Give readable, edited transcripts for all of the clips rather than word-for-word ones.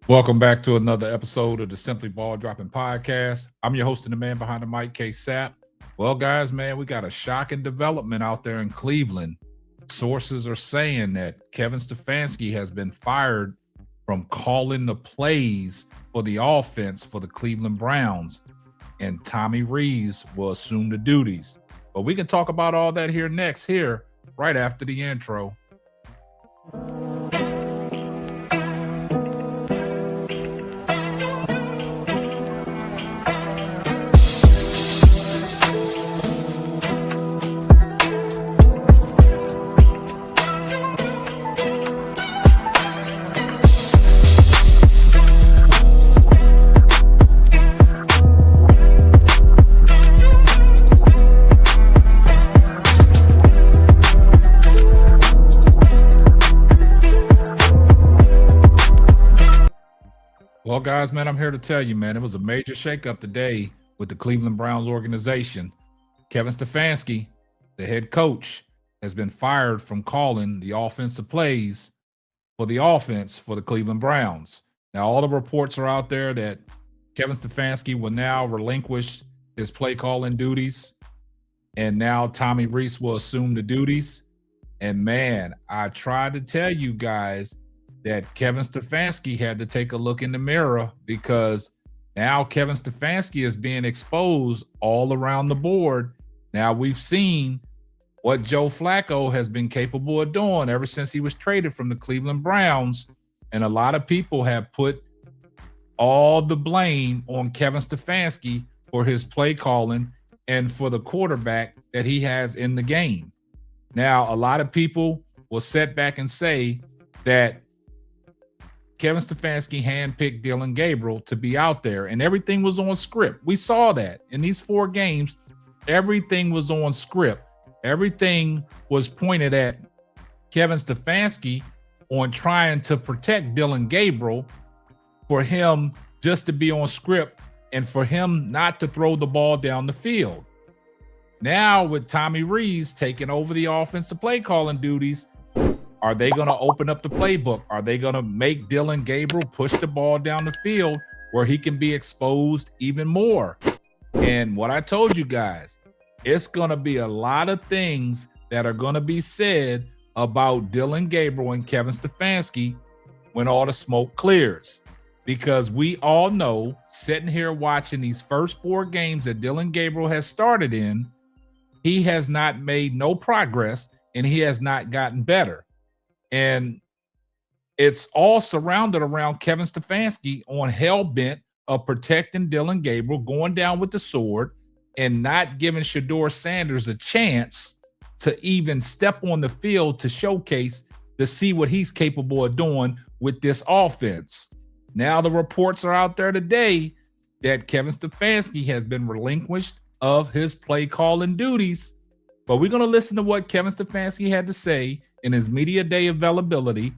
Welcome back to another episode of the Simply Ball Dropping Podcast. I'm your host and the man behind the mic, K Sapp. Well, guys, man, we got a shocking development out there in Cleveland. Sources are saying that Kevin Stefanski has been fired from calling the plays for the offense for the Cleveland Browns, and Tommy Rees will assume the duties. But we can talk about all that here right after the intro. Well, guys, man, I'm here to tell you, man, it was a major shakeup today with the Cleveland Browns organization. Kevin Stefanski, the head coach, has been fired from calling the offensive plays for the offense for the Cleveland Browns. Now, all the reports are out there that Kevin Stefanski will now relinquish his play calling duties, and now Tommy Rees will assume the duties. And man, I tried to tell you guys that Kevin Stefanski had to take a look in the mirror, because now Kevin Stefanski is being exposed all around the board. Now we've seen what Joe Flacco has been capable of doing ever since he was traded from the Cleveland Browns. And a lot of people have put all the blame on Kevin Stefanski for his play calling and for the quarterback that he has in the game. Now, a lot of people will sit back and say that Kevin Stefanski handpicked Dillon Gabriel to be out there, and everything was on script. We saw that in these 4 games. Everything was on script. Everything was pointed at Kevin Stefanski on trying to protect Dillon Gabriel, for him just to be on script and for him not to throw the ball down the field. Now, with Tommy Rees taking over the offensive play calling duties, are they going to open up the playbook? Are they going to make Dillon Gabriel push the ball down the field where he can be exposed even more? And what I told you guys, it's going to be a lot of things that are going to be said about Dillon Gabriel and Kevin Stefanski when all the smoke clears. Because we all know, sitting here watching these first 4 games that Dillon Gabriel has started in, he has not made no progress and he has not gotten better. And it's all surrounded around Kevin Stefanski on hell-bent of protecting Dillon Gabriel, going down with the sword, and not giving Shedeur Sanders a chance to even step on the field to showcase, to see what he's capable of doing with this offense. Now the reports are out there today that Kevin Stefanski has been relinquished of his play calling duties. But we're going to listen to what Kevin Stefanski had to say in his media day availability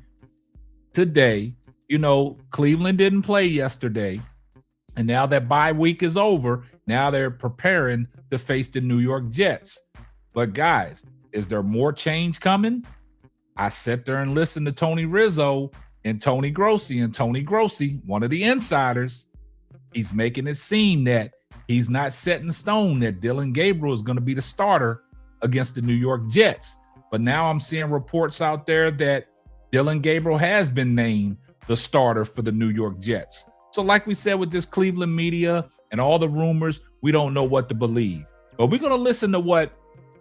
today. You know, Cleveland didn't play yesterday, and now that bye week is over, now they're preparing to face the New York Jets. But guys, is there more change coming? I sat there and listened to Tony Rizzo and Tony Grossi. And Tony Grossi, one of the insiders, he's making it seem that he's not set in stone that Dillon Gabriel is going to be the starter against the New York Jets. But now I'm seeing reports out there that Dillon Gabriel has been named the starter for the New York Jets. So like we said with this Cleveland media and all the rumors, we don't know what to believe. But we're going to listen to what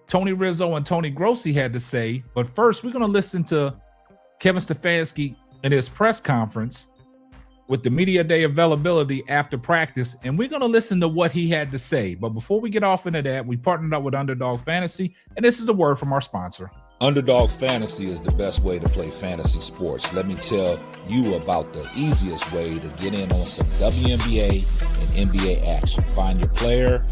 Tony Rizzo and Tony Grossi had to say. But first, we're going to listen to Kevin Stefanski in his press conference with the media day availability after practice, and we're going to listen to what he had to say. But before we get off into that, we partnered up with Underdog Fantasy, and this is a word from our sponsor. Underdog Fantasy is the best way to play fantasy sports. Let me tell you about the easiest way to get in on some WNBA and NBA action. Find your player,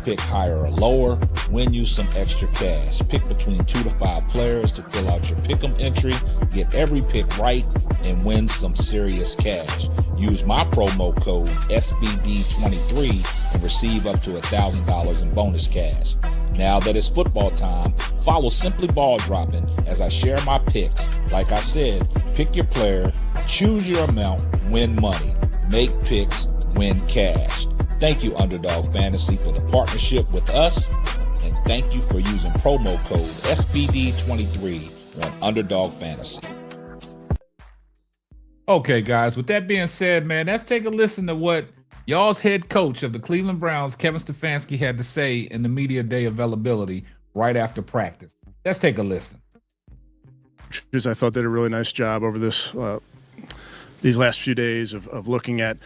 pick higher or lower, win you some extra cash. Pick between 2 to 5 players to fill out your pick'em entry, get every pick right, and win some serious cash. Use my promo code SBD23 and receive up to $1,000 in bonus cash. Now that it's football time, follow Simply Ball Dropping as I share my picks. Like I said, pick your player, Choose your amount, win money. Make picks, win cash. Thank you, Underdog Fantasy, for the partnership with us. And thank you for using promo code SBD23 on Underdog Fantasy. Okay, guys, with that being said, man, let's take a listen to what y'all's head coach of the Cleveland Browns, Kevin Stefanski, had to say in the media day availability right after practice. Let's take a listen. I thought did a really nice job over these last few days of looking at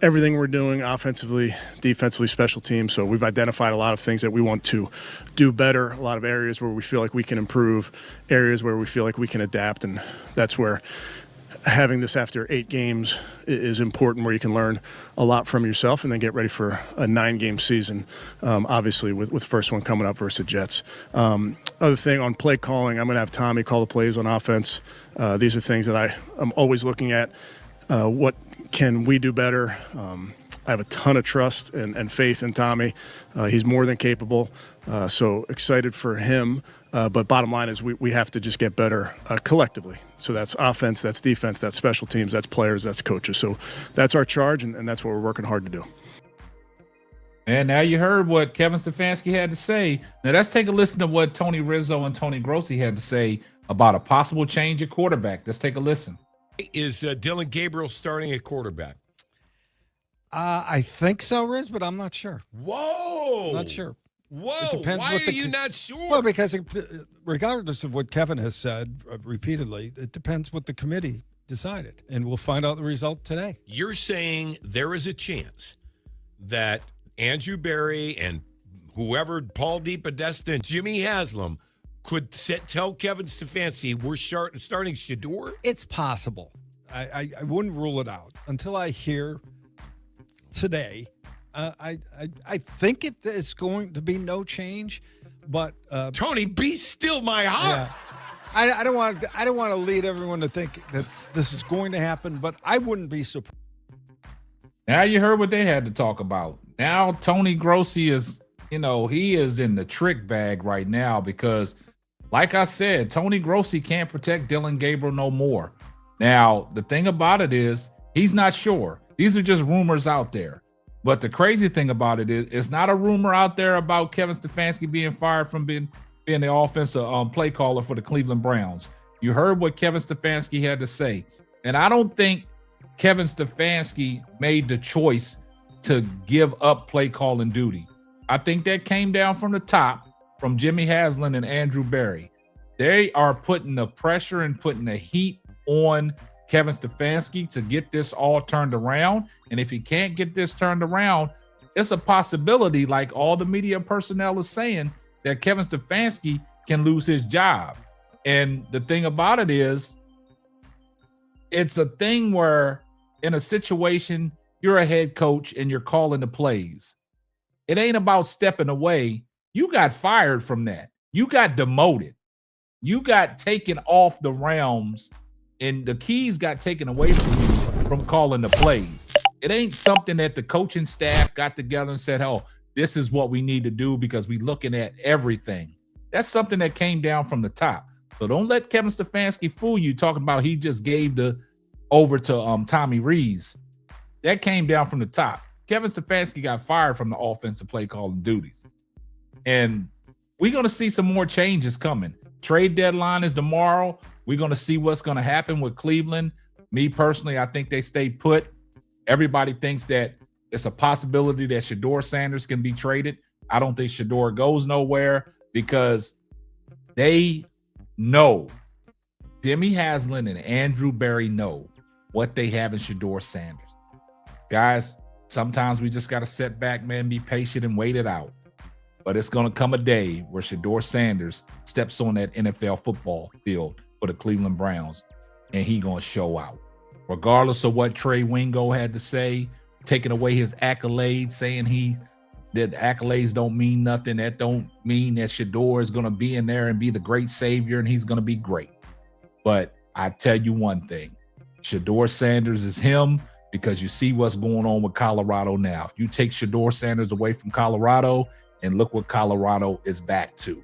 everything we're doing offensively, defensively, special teams. So we've identified a lot of things that we want to do better, a lot of areas where we feel like we can improve, areas where we feel like we can adapt, and that's where having this after 8 games is important, where you can learn a lot from yourself and then get ready for a 9-game season, obviously with the first one coming up versus the Jets. Other thing on play calling, I'm going to have Tommy call the plays on offense. These are things that I'm always looking at. What can we do better? I have a ton of trust and faith in Tommy. He's more than capable, so excited for him. But bottom line is we have to just get better collectively. So that's offense, that's defense, that's special teams, that's players, that's coaches. So that's our charge, and that's what we're working hard to do. And now you heard what Kevin Stefanski had to say. Now let's take a listen to what Tony Rizzo and Tony Grossi had to say about a possible change at quarterback. Let's take a listen. Is Dylan Gabriel starting at quarterback? I think so, Riz, but I'm not sure. Whoa! Not sure. Whoa! It depends. Why are you not sure? Well, because regardless of what Kevin has said repeatedly, it depends what the committee decided, and we'll find out the result today. You're saying there is a chance that Andrew Berry and whoever, Paul DePodesta and Jimmy Haslam, could tell Kevin Stefanski we're starting Shedeur? It's possible. I wouldn't rule it out until I hear today. I think it's going to be no change, but Tony, be still my heart. Yeah, I don't want to lead everyone to think that this is going to happen, but I wouldn't be surprised. Now you heard what they had to talk about. Now Tony Grossi is, he is in the trick bag right now because, like I said, Tony Grossi can't protect Dylan Gabriel no more. Now, the thing about it is he's not sure. These are just rumors out there. But the crazy thing about it is it's not a rumor out there about Kevin Stefanski being fired from being the offensive play caller for the Cleveland Browns. You heard what Kevin Stefanski had to say. And I don't think Kevin Stefanski made the choice to give up play calling duty. I think that came down from the top, from Jimmy Haslam and Andrew Berry. They are putting the pressure and putting the heat on Kevin Stefanski to get this all turned around. And if he can't get this turned around, it's a possibility, like all the media personnel is saying, that Kevin Stefanski can lose his job. And the thing about it is, it's a thing where in a situation, you're a head coach and you're calling the plays. It ain't about stepping away. You got fired from that. You got demoted. You got taken off the realms, and the keys got taken away from you from calling the plays. It ain't something that the coaching staff got together and said, oh, this is what we need to do because we looking at everything. That's something that came down from the top. So don't let Kevin Stefanski fool you talking about he just gave the over to Tommy Rees. That came down from the top. Kevin Stefanski got fired from the offensive play calling duties. And we're going to see some more changes coming. Trade deadline is tomorrow. We're going to see what's going to happen with Cleveland. Me personally, I think they stay put. Everybody thinks that it's a possibility that Shedeur Sanders can be traded. I don't think Shedeur goes nowhere because they know, Jimmy Haslam and Andrew Berry know what they have in Shedeur Sanders. Guys, sometimes we just got to sit back, man, be patient and wait it out. But it's going to come a day where Shedeur Sanders steps on that NFL football field for the Cleveland Browns, and he going to show out. Regardless of what Trey Wingo had to say, taking away his accolades, saying that the accolades don't mean nothing. That don't mean that Shedeur is going to be in there and be the great savior and he's going to be great. But I tell you one thing, Shedeur Sanders is him because you see what's going on with Colorado now. You take Shedeur Sanders away from Colorado and look what Colorado is back to.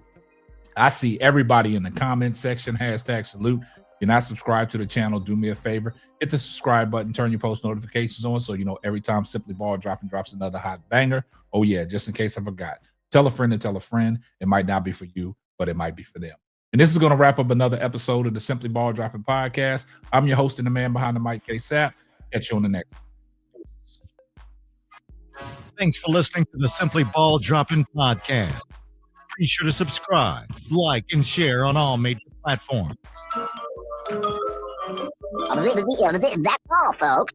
I see everybody in the comment section, #salute. you're not subscribed to the channel, do me a favor, hit the subscribe button, turn your post notifications on so you know every time Simply Ball drops another hot banger. Oh yeah, just in case I forgot. Tell a friend to tell a friend. It might not be for you, but it might be for them. And this is going to wrap up another episode of the Simply Ball Dropping Podcast. I'm your host and the man behind the mic, K-Sap. Catch you on the next one. Thanks for listening to the Simply Ball Dropping Podcast. Be sure to subscribe, like, and share on all major platforms. That's all, folks.